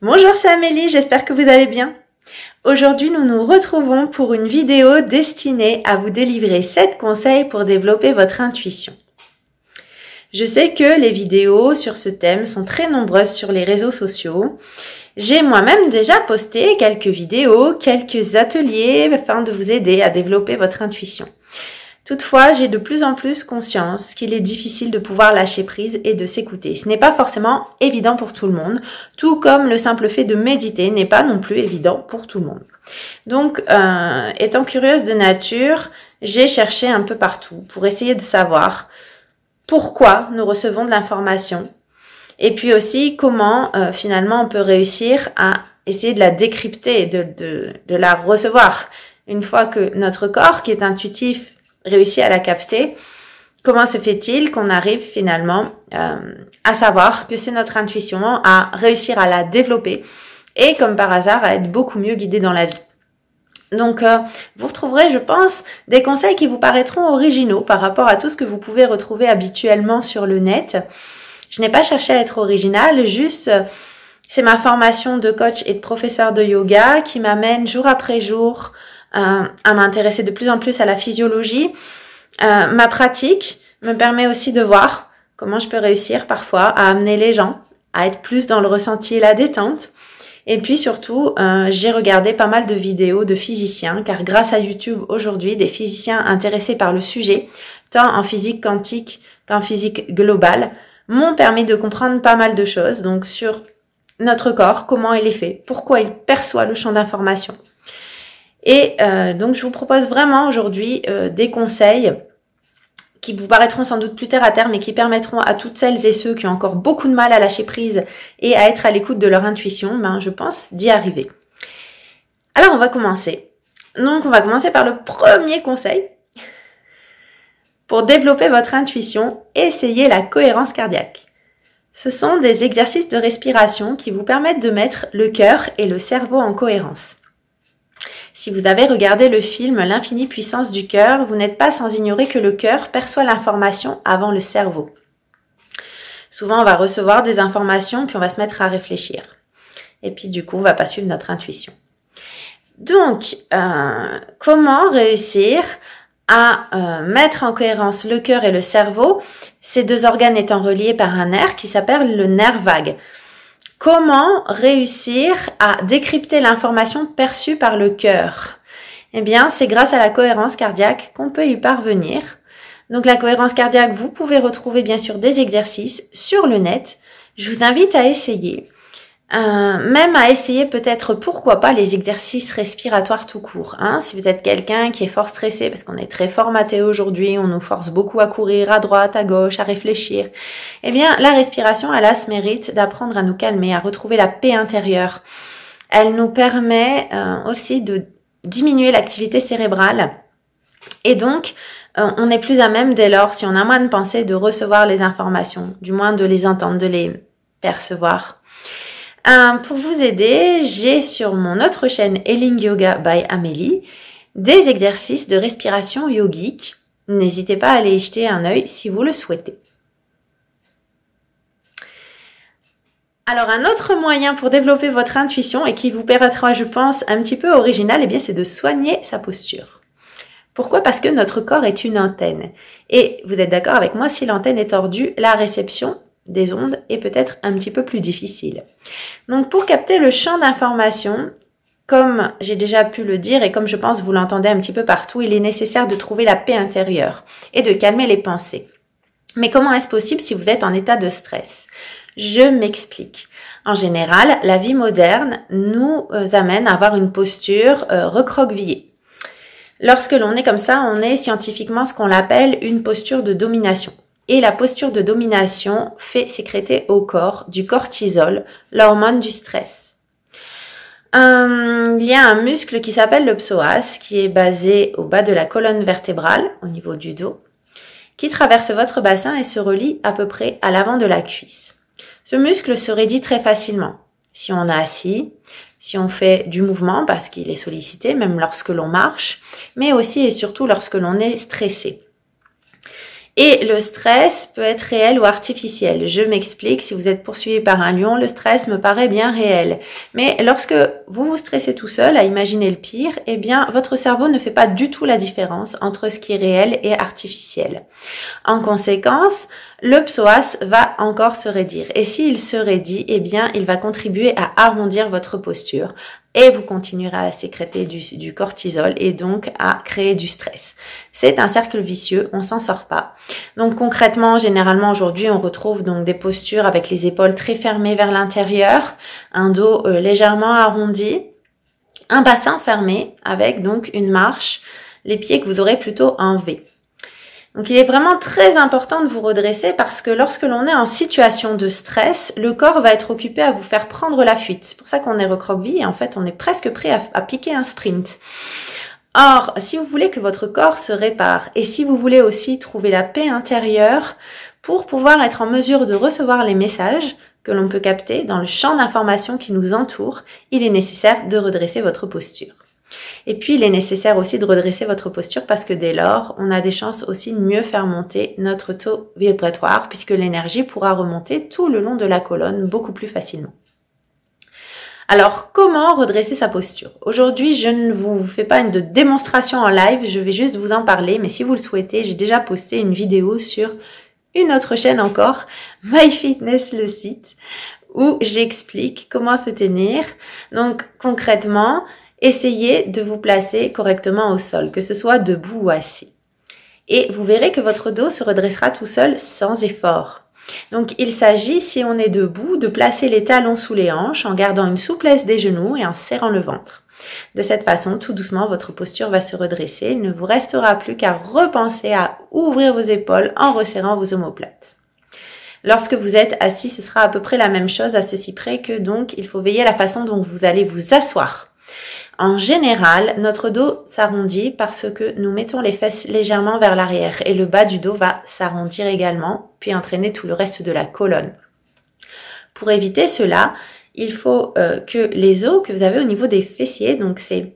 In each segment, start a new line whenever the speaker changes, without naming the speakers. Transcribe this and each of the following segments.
Bonjour, c'est Amélie, j'espère que vous allez bien. Aujourd'hui, nous nous retrouvons pour une vidéo destinée à vous délivrer 7 conseils pour développer votre intuition. Je sais que les vidéos sur ce thème sont très nombreuses sur les réseaux sociaux. J'ai moi-même déjà posté quelques vidéos, quelques ateliers afin de vous aider à développer votre intuition. Toutefois, j'ai de plus en plus conscience qu'il est difficile de pouvoir lâcher prise et de s'écouter. Ce n'est pas forcément évident pour tout le monde, tout comme le simple fait de méditer n'est pas non plus évident pour tout le monde. Donc, étant curieuse de nature, j'ai cherché un peu partout pour essayer de savoir pourquoi nous recevons de l'information et puis aussi comment finalement on peut réussir à essayer de la décrypter, de la recevoir. Une fois que notre corps, qui est intuitif, réussit à la capter, comment se fait-il qu'on arrive finalement à savoir que c'est notre intuition, à réussir à la développer et comme par hasard à être beaucoup mieux guidé dans la vie. Donc vous retrouverez, je pense, des conseils qui vous paraîtront originaux par rapport à tout ce que vous pouvez retrouver habituellement sur le net. Je n'ai pas cherché à être originale, juste c'est ma formation de coach et de professeur de yoga qui m'amène jour après jour à m'intéresser de plus en plus à la physiologie. Ma pratique me permet aussi de voir comment je peux réussir parfois à amener les gens à être plus dans le ressenti et la détente. Et puis surtout, j'ai regardé pas mal de vidéos de physiciens, car grâce à YouTube aujourd'hui, des physiciens intéressés par le sujet, tant en physique quantique qu'en physique globale, m'ont permis de comprendre pas mal de choses, donc sur notre corps, comment il est fait, pourquoi il perçoit le champ d'information. Et donc, je vous propose vraiment aujourd'hui des conseils qui vous paraîtront sans doute plus terre à terre, mais qui permettront à toutes celles et ceux qui ont encore beaucoup de mal à lâcher prise et à être à l'écoute de leur intuition, je pense, d'y arriver. Alors, on va commencer. Donc, on va commencer par le premier conseil. Pour développer votre intuition, essayez la cohérence cardiaque. Ce sont des exercices de respiration qui vous permettent de mettre le cœur et le cerveau en cohérence. Si vous avez regardé le film L'infinie puissance du cœur, vous n'êtes pas sans ignorer que le cœur perçoit l'information avant le cerveau. Souvent, on va recevoir des informations, puis on va se mettre à réfléchir. Et puis, du coup, on ne va pas suivre notre intuition. Donc, comment réussir à mettre en cohérence le cœur et le cerveau, ces deux organes étant reliés par un nerf qui s'appelle le nerf vague? Comment réussir à décrypter l'information perçue par le cœur? Eh bien, c'est grâce à la cohérence cardiaque qu'on peut y parvenir. Donc, la cohérence cardiaque, vous pouvez retrouver bien sûr des exercices sur le net. Je vous invite à essayer. Même à essayer peut-être, pourquoi pas, les exercices respiratoires tout court. Si vous êtes quelqu'un qui est fort stressé, parce qu'on est très formaté aujourd'hui, on nous force beaucoup à courir à droite, à gauche, à réfléchir. Eh bien, la respiration, elle a ce mérite d'apprendre à nous calmer, à retrouver la paix intérieure. Elle nous permet aussi de diminuer l'activité cérébrale. Et donc, on est plus à même dès lors, si on a moins de pensées, de recevoir les informations, du moins de les entendre, de les percevoir. Pour vous aider, j'ai sur mon autre chaîne Healing Yoga by Amélie des exercices de respiration yogique. N'hésitez pas à aller y jeter un œil si vous le souhaitez. Alors, un autre moyen pour développer votre intuition et qui vous paraîtra, je pense, un petit peu original, eh bien, c'est de soigner sa posture. Pourquoi? Parce que notre corps est une antenne. Et vous êtes d'accord avec moi, si l'antenne est tordue, la réception des ondes est peut-être un petit peu plus difficile. Donc, pour capter le champ d'information, comme j'ai déjà pu le dire et comme je pense vous l'entendez un petit peu partout, il est nécessaire de trouver la paix intérieure et de calmer les pensées. Mais comment est-ce possible si vous êtes en état de stress? Je m'explique. En général, la vie moderne nous amène à avoir une posture recroquevillée. Lorsque l'on est comme ça, on est scientifiquement ce qu'on appelle une posture de domination. Et la posture de domination fait sécréter au corps du cortisol, l'hormone du stress. Il y a un muscle qui s'appelle le psoas, qui est basé au bas de la colonne vertébrale, au niveau du dos, qui traverse votre bassin et se relie à peu près à l'avant de la cuisse. Ce muscle se raidit très facilement si on est assis, si on fait du mouvement parce qu'il est sollicité, même lorsque l'on marche, mais aussi et surtout lorsque l'on est stressé. Et le stress peut être réel ou artificiel. Je m'explique, si vous êtes poursuivi par un lion, le stress me paraît bien réel. Mais lorsque vous vous stressez tout seul à imaginer le pire, eh bien, votre cerveau ne fait pas du tout la différence entre ce qui est réel et artificiel. En conséquence, le psoas va encore se raidir. Et s'il se raidit, eh bien, il va contribuer à arrondir votre posture. Et vous continuerez à sécréter du cortisol et donc à créer du stress. C'est un cercle vicieux, on s'en sort pas. Donc concrètement, généralement aujourd'hui, on retrouve donc des postures avec les épaules très fermées vers l'intérieur, un dos légèrement arrondi, un bassin fermé avec donc une marche, les pieds que vous aurez plutôt en V. Donc il est vraiment très important de vous redresser parce que lorsque l'on est en situation de stress, le corps va être occupé à vous faire prendre la fuite. C'est pour ça qu'on est recroquevillé et en fait on est presque prêt à piquer un sprint. Or, si vous voulez que votre corps se répare et si vous voulez aussi trouver la paix intérieure pour pouvoir être en mesure de recevoir les messages que l'on peut capter dans le champ d'information qui nous entoure, il est nécessaire de redresser votre posture. Et puis, il est nécessaire aussi de redresser votre posture parce que dès lors, on a des chances aussi de mieux faire monter notre taux vibratoire puisque l'énergie pourra remonter tout le long de la colonne beaucoup plus facilement. Alors, comment redresser sa posture? Aujourd'hui, je ne vous fais pas une démonstration en live, je vais juste vous en parler, mais si vous le souhaitez, j'ai déjà posté une vidéo sur une autre chaîne encore, MyFitness le site, où j'explique comment se tenir. Donc, concrètement, essayez de vous placer correctement au sol, que ce soit debout ou assis. Et vous verrez que votre dos se redressera tout seul sans effort. Donc il s'agit, si on est debout, de placer les talons sous les hanches en gardant une souplesse des genoux et en serrant le ventre. De cette façon, tout doucement, votre posture va se redresser. Il ne vous restera plus qu'à repenser à ouvrir vos épaules en resserrant vos omoplates. Lorsque vous êtes assis, ce sera à peu près la même chose à ceci près que donc il faut veiller à la façon dont vous allez vous asseoir. En général, notre dos s'arrondit parce que nous mettons les fesses légèrement vers l'arrière et le bas du dos va s'arrondir également, puis entraîner tout le reste de la colonne. Pour éviter cela, il faut que les os que vous avez au niveau des fessiers, donc c'est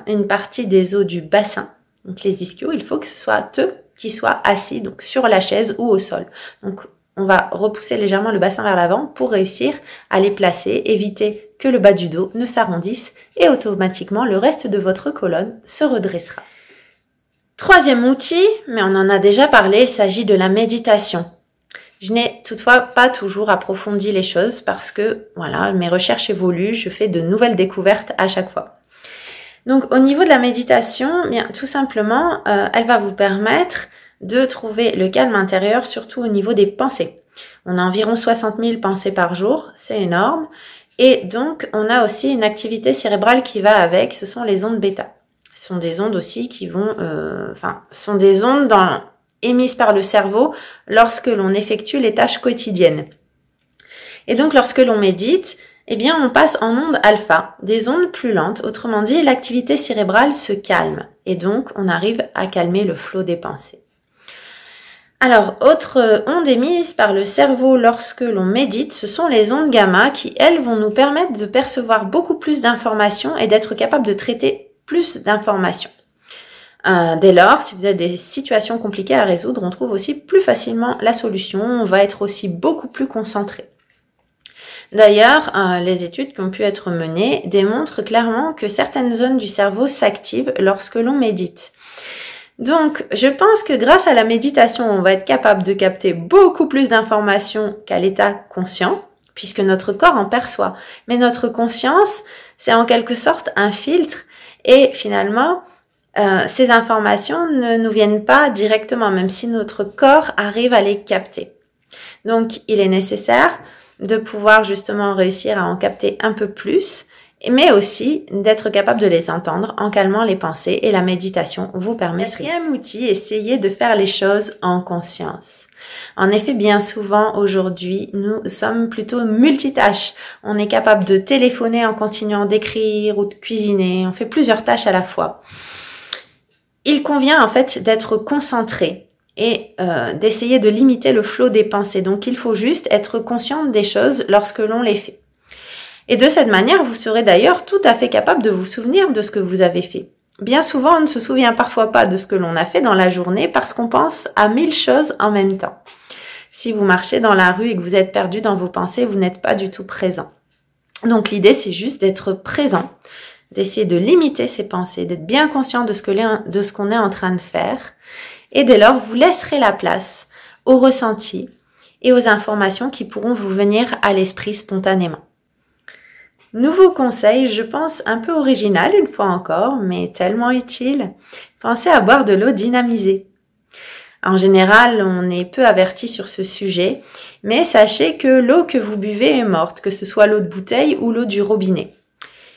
une partie des os du bassin, donc les ischios, il faut que ce soit eux qui soient assis donc sur la chaise ou au sol. Donc on va repousser légèrement le bassin vers l'avant pour réussir à les placer, éviter que le bas du dos ne s'arrondisse et automatiquement le reste de votre colonne se redressera. Troisième outil, mais on en a déjà parlé, il s'agit de la méditation. Je n'ai toutefois pas toujours approfondi les choses parce que voilà, mes recherches évoluent, je fais de nouvelles découvertes à chaque fois. Donc au niveau de la méditation, bien tout simplement, elle va vous permettre de trouver le calme intérieur, surtout au niveau des pensées. On a environ 60 000 pensées par jour, c'est énorme. Et donc, on a aussi une activité cérébrale qui va avec, ce sont les ondes bêta. Ce sont des ondes aussi qui vont, sont des ondes émises par le cerveau lorsque l'on effectue les tâches quotidiennes. Et donc, lorsque l'on médite, eh bien, on passe en ondes alpha, des ondes plus lentes. Autrement dit, l'activité cérébrale se calme. Et donc, on arrive à calmer le flot des pensées. Alors, autre onde émise par le cerveau lorsque l'on médite, ce sont les ondes gamma qui, elles, vont nous permettre de percevoir beaucoup plus d'informations et d'être capable de traiter plus d'informations. Dès lors, si vous avez des situations compliquées à résoudre, on trouve aussi plus facilement la solution, on va être aussi beaucoup plus concentré. D'ailleurs, les études qui ont pu être menées démontrent clairement que certaines zones du cerveau s'activent lorsque l'on médite. Donc, je pense que grâce à la méditation, on va être capable de capter beaucoup plus d'informations qu'à l'état conscient, puisque notre corps en perçoit. Mais notre conscience, c'est en quelque sorte un filtre et finalement, ces informations ne nous viennent pas directement, même si notre corps arrive à les capter. Donc, il est nécessaire de pouvoir justement réussir à en capter un peu plus, mais aussi d'être capable de les entendre en calmant les pensées et la méditation vous permet. Quatrième outil, essayez de faire les choses en conscience. En effet, bien souvent aujourd'hui, nous sommes plutôt multitâches. On est capable de téléphoner en continuant d'écrire ou de cuisiner. On fait plusieurs tâches à la fois. Il convient en fait d'être concentré et d'essayer de limiter le flot des pensées. Donc il faut juste être conscient des choses lorsque l'on les fait. Et de cette manière, vous serez d'ailleurs tout à fait capable de vous souvenir de ce que vous avez fait. bien souvent, on ne se souvient parfois pas de ce que l'on a fait dans la journée parce qu'on pense à 1000 choses en même temps. Si vous marchez dans la rue et que vous êtes perdu dans vos pensées, vous n'êtes pas du tout présent. Donc l'idée, c'est juste d'être présent, d'essayer de limiter ses pensées, d'être bien conscient de ce qu'on est en train de faire. Et dès lors, vous laisserez la place aux ressentis et aux informations qui pourront vous venir à l'esprit spontanément. Nouveau conseil, je pense un peu original une fois encore, mais tellement utile. Pensez à boire de l'eau dynamisée. En général, on est peu averti sur ce sujet, mais sachez que l'eau que vous buvez est morte, que ce soit l'eau de bouteille ou l'eau du robinet.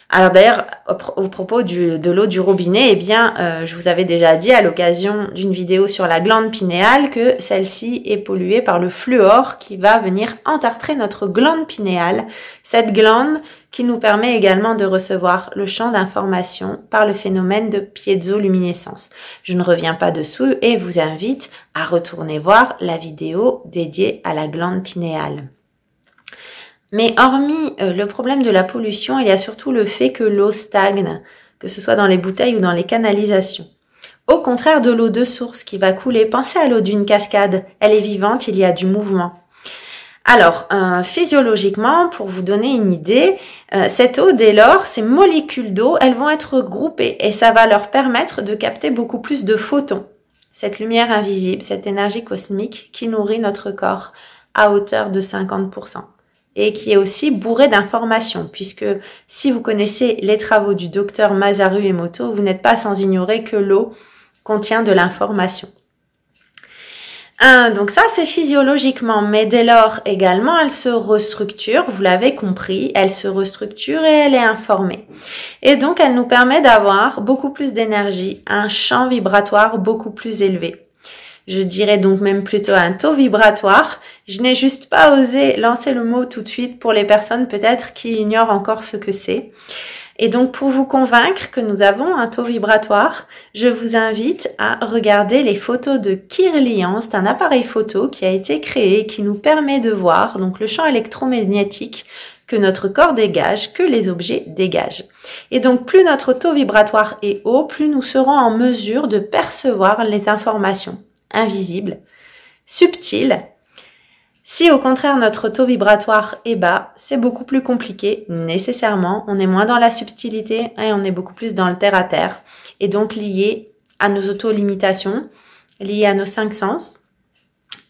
Alors d'ailleurs, au propos de l'eau du robinet, eh bien, je vous avais déjà dit à l'occasion d'une vidéo sur la glande pinéale que celle-ci est polluée par le fluor qui va venir entartrer notre glande pinéale, cette glande qui nous permet également de recevoir le champ d'information par le phénomène de piézoluminescence. Je ne reviens pas dessous et vous invite à retourner voir la vidéo dédiée à la glande pinéale. Mais hormis le problème de la pollution, il y a surtout le fait que l'eau stagne, que ce soit dans les bouteilles ou dans les canalisations. Au contraire de l'eau de source qui va couler, pensez à l'eau d'une cascade, elle est vivante, il y a du mouvement. Alors, physiologiquement, pour vous donner une idée, cette eau, dès lors, ces molécules d'eau, elles vont être groupées et ça va leur permettre de capter beaucoup plus de photons. Cette lumière invisible, cette énergie cosmique qui nourrit notre corps à hauteur de 50%. Et qui est aussi bourré d'informations, puisque si vous connaissez les travaux du docteur Masaru Emoto, vous n'êtes pas sans ignorer que l'eau contient de l'information. Donc ça, c'est physiologiquement, mais dès lors également, elle se restructure, vous l'avez compris, elle se restructure et elle est informée. Et donc, elle nous permet d'avoir beaucoup plus d'énergie, un champ vibratoire beaucoup plus élevé. Je dirais donc même plutôt un taux vibratoire. Je n'ai juste pas osé lancer le mot tout de suite pour les personnes peut-être qui ignorent encore ce que c'est. Et donc pour vous convaincre que nous avons un taux vibratoire, je vous invite à regarder les photos de Kirlian. C'est un appareil photo qui a été créé et qui nous permet de voir donc le champ électromagnétique que notre corps dégage, que les objets dégagent. Et donc plus notre taux vibratoire est haut, plus nous serons en mesure de percevoir les informations invisible, subtil. Si au contraire notre taux vibratoire est bas, c'est beaucoup plus compliqué, nécessairement. On est moins dans la subtilité et on est beaucoup plus dans le terre-à-terre. Et donc lié à nos auto-limitations, lié à nos 5 sens.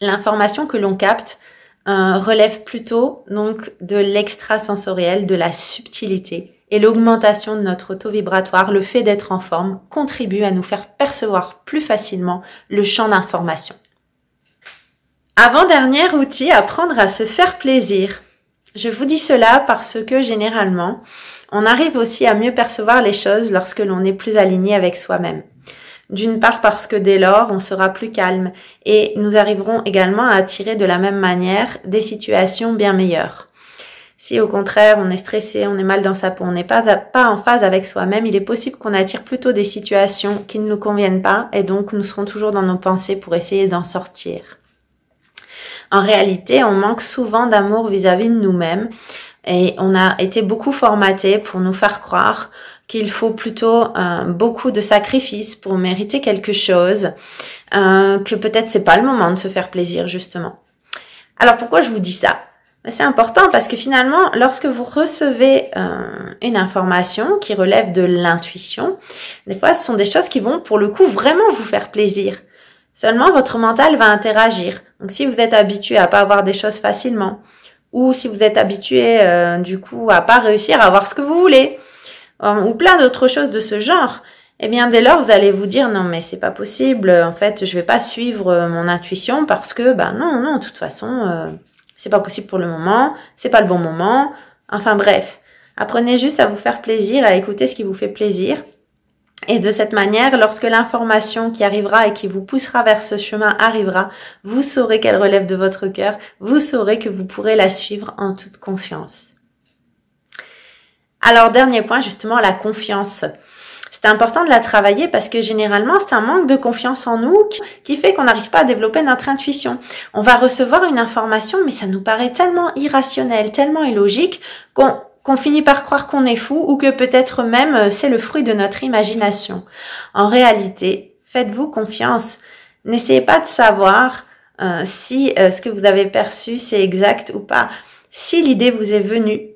L'information que l'on capte relève plutôt donc de l'extrasensoriel, de la subtilité. Et l'augmentation de notre taux vibratoire, le fait d'être en forme, contribue à nous faire percevoir plus facilement le champ d'information. Avant-dernier outil, apprendre à se faire plaisir. Je vous dis cela parce que généralement, on arrive aussi à mieux percevoir les choses lorsque l'on est plus aligné avec soi-même. D'une part parce que dès lors, on sera plus calme et nous arriverons également à attirer de la même manière des situations bien meilleures. Si au contraire, on est stressé, on est mal dans sa peau, on n'est pas en phase avec soi-même, il est possible qu'on attire plutôt des situations qui ne nous conviennent pas et donc nous serons toujours dans nos pensées pour essayer d'en sortir. En réalité, on manque souvent d'amour vis-à-vis de nous-mêmes et on a été beaucoup formaté pour nous faire croire qu'il faut plutôt beaucoup de sacrifices pour mériter quelque chose, que peut-être c'est pas le moment de se faire plaisir justement. Alors pourquoi je vous dis ça ? C'est important parce que finalement, lorsque vous recevez une information qui relève de l'intuition, des fois, ce sont des choses qui vont, pour le coup, vraiment vous faire plaisir. Seulement, votre mental va interagir. Donc, si vous êtes habitué à pas avoir des choses facilement, ou si vous êtes habitué, du coup, à pas réussir à avoir ce que vous voulez, ou plein d'autres choses de ce genre, eh bien, dès lors, vous allez vous dire, non, mais c'est pas possible, en fait, je vais pas suivre mon intuition parce que, non, de toute façon, c'est pas possible pour le moment, c'est pas le bon moment, enfin bref. Apprenez juste à vous faire plaisir, à écouter ce qui vous fait plaisir. Et de cette manière, lorsque l'information qui arrivera et qui vous poussera vers ce chemin arrivera, vous saurez qu'elle relève de votre cœur, vous saurez que vous pourrez la suivre en toute confiance. Alors, dernier point, justement, la confiance. C'est important de la travailler parce que généralement, c'est un manque de confiance en nous qui fait qu'on n'arrive pas à développer notre intuition. On va recevoir une information, mais ça nous paraît tellement irrationnel, tellement illogique qu'on qu'on finit par croire qu'on est fou ou que peut-être même c'est le fruit de notre imagination. En réalité, faites-vous confiance. N'essayez pas de savoir si ce que vous avez perçu c'est exact ou pas. Si l'idée vous est venue,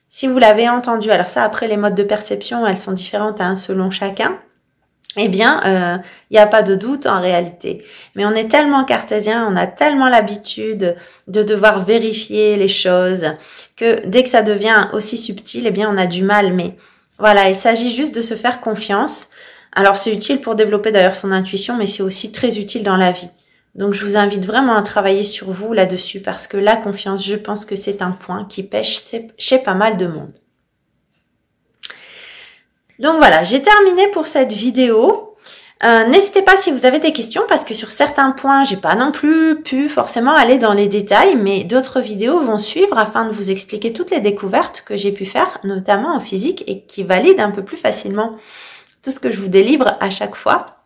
si vous l'avez entendue, alors ça après les modes de perception elles sont différentes selon chacun, eh bien il n'y a pas de doute en réalité. Mais on est tellement cartésien, on a tellement l'habitude de devoir vérifier les choses que dès que ça devient aussi subtil, eh bien on a du mal. Mais voilà, il s'agit juste de se faire confiance. Alors c'est utile pour développer d'ailleurs son intuition, mais c'est aussi très utile dans la vie. Donc je vous invite vraiment à travailler sur vous là-dessus parce que la confiance, je pense que c'est un point qui pêche chez pas mal de monde. Donc voilà, j'ai terminé pour cette vidéo. N'hésitez pas si vous avez des questions parce que sur certains points, j'ai pas non plus pu forcément aller dans les détails, mais d'autres vidéos vont suivre afin de vous expliquer toutes les découvertes que j'ai pu faire, notamment en physique et qui valident un peu plus facilement tout ce que je vous délivre à chaque fois.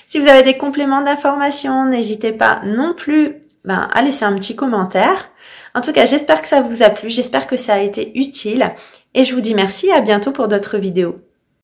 Si vous avez des compléments d'information, n'hésitez pas non plus à laisser un petit commentaire. En tout cas, j'espère que ça vous a plu, j'espère que ça a été utile et je vous dis merci, à bientôt pour d'autres vidéos.